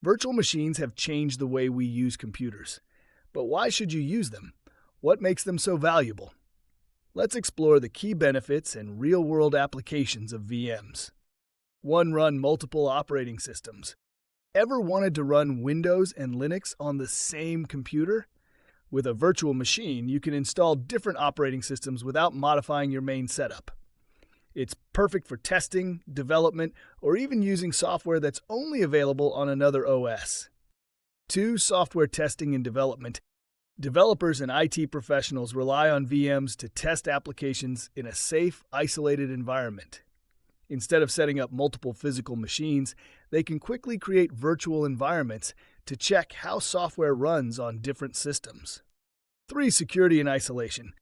Virtual machines have changed the way we use computers. But why should you use them? What makes them so valuable? Let's explore the key benefits and real-world applications of VMs. 1. Run multiple operating systems. Ever wanted to run Windows and Linux on the same computer? With a virtual machine, you can install different operating systems without modifying your main setup. It's perfect for testing, development, or even using software that's only available on another OS. 2. Software testing and development. Developers and IT professionals rely on VMs to test applications in a safe, isolated environment. Instead of setting up multiple physical machines, they can quickly create virtual environments to check how software runs on different systems. 3. Security and isolation.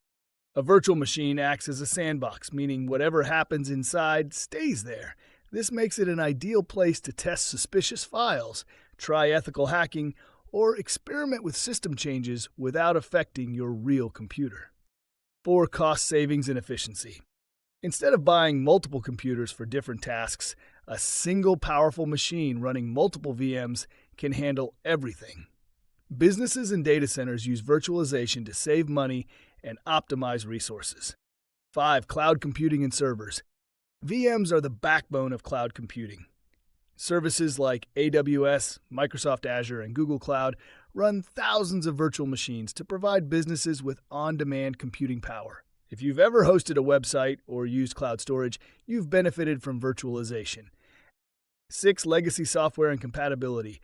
A virtual machine acts as a sandbox, meaning whatever happens inside stays there. This makes it an ideal place to test suspicious files, try ethical hacking, or experiment with system changes without affecting your real computer. 4. Cost savings and efficiency. Instead of buying multiple computers for different tasks, a single powerful machine running multiple VMs can handle everything. Businesses and data centers use virtualization to save money and optimize resources. 5. Cloud computing and servers. VMs are the backbone of cloud computing. Services like AWS, Microsoft Azure, and Google Cloud run thousands of virtual machines to provide businesses with on-demand computing power. If you've ever hosted a website or used cloud storage, you've benefited from virtualization. 6. Legacy software and compatibility.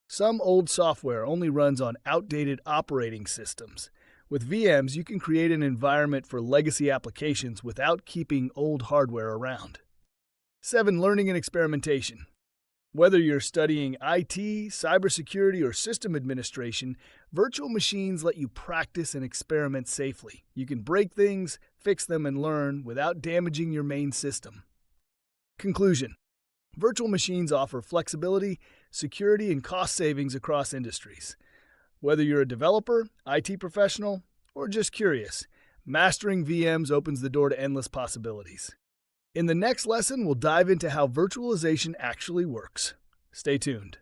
Some old software only runs on outdated operating systems. With VMs, you can create an environment for legacy applications without keeping old hardware around. 7. Learning and experimentation. Whether you're studying IT, cybersecurity, or system administration, virtual machines let you practice and experiment safely. You can break things, fix them, and learn without damaging your main system. Conclusion. Virtual machines offer flexibility, security, and cost savings across industries. Whether you're a developer, IT professional, or just curious, mastering VMs opens the door to endless possibilities. In the next lesson, we'll dive into how virtualization actually works. Stay tuned.